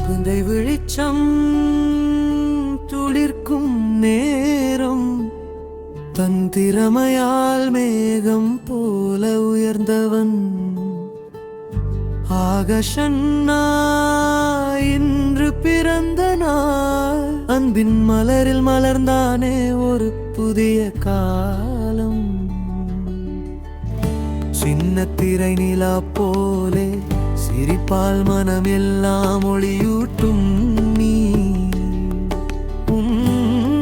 குழந்தை வெளிச்சம் துளிர்க்கும் நேரம் தன் திறமையால் மேகம் போல உயர்ந்தவன் ஆகஷன்னா இன்று பிறந்த நாள் அன்பின் மலரில் மலர்ந்தானே ஒரு புதிய காலம் சின்ன திரை நிலா போலே சிரிப்பால் மனம் எல்லாம் ஒளியூட்டும் நீ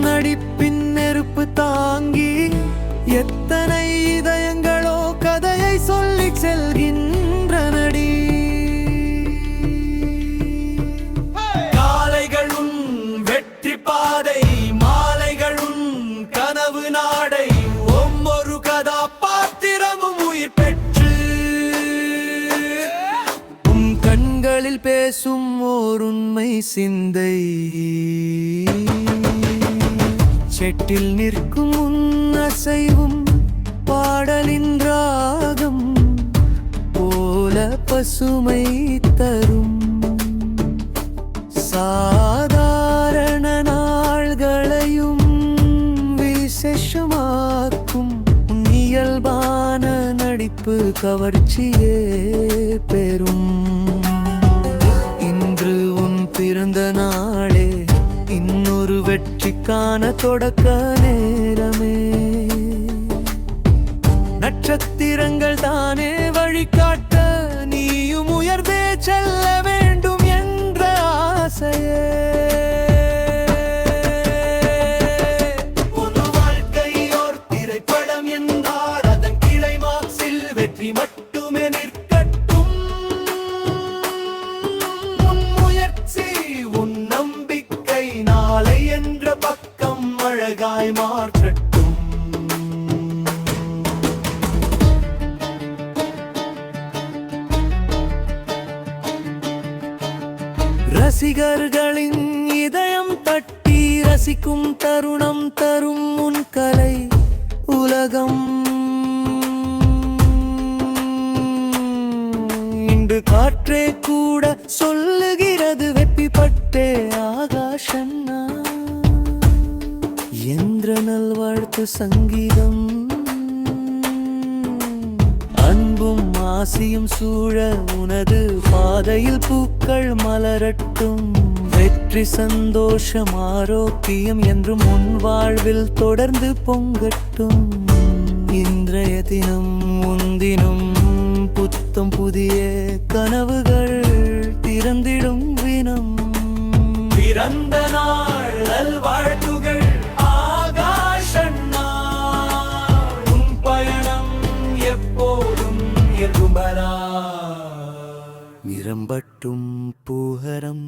நடிப்பின் நெருப்பு தாங்கி எத்தனை இதயங்களோ கதையை சொல்லி செல்கின்ற நடி காலைகளும் வெற்றி பாதை மாலைகளும் கனவு நாடை ஒவ்வொரு கதாபாத்திரமும் உயிர் பெற்று கண்களில் பேசும் ஓர் உண்மை சிந்தை செட்டில் நிற்கும் உன் அசைவும் பாடலின் ராகம் போல பசுமை தரும் சாதாரண நாள்களையும் விசேஷமாக்கும் இயல்பான நடிப்பு கவர்ச்சியே பெறும் இன்று உன் பிறந்த நாளே இன்னொரு வெற்றிக்கான தொடக்க நேரமே நட்சத்திரங்கள் தானே வழிகாட்ட நீயும் உயர்ந்தே செல்ல வேண்டும் என்ற ஆசையே மட்டுமே நிற்கட்டும் உன் முயற்சி உன் நம்பிக்கை நாளை என்ற பக்கம் அழகாய் மாற்றட்டும் ரசிகர்களின் இதயம் தட்டி ரசிக்கும் தருணம் தரும் உன் கலை உலகம் காற்றே கூட சொல்லுகிறது வெப்பிப்பட்டே ஆகாஷன்னா எந்திர நல்வாழ்த்து சங்கீதம் அன்பும் ஆசியும் சூழ உனது பாதையில் பூக்கள் மலரட்டும் வெற்றி சந்தோஷம் ஆரோக்கியம் என்றும் உன் வாழ்வில் தொடர்ந்து பொங்கட்டும் இன்றைய தினம் முன்தினம் புத்தம் புதிய கனவுகள் திறந்திடும் வினம் பிறந்த நாள் நல்வாழ்த்துகள் ஆகாஷன்னா உன் பயணம் எப்போதும் நிரம்பட்டும் பூகரம்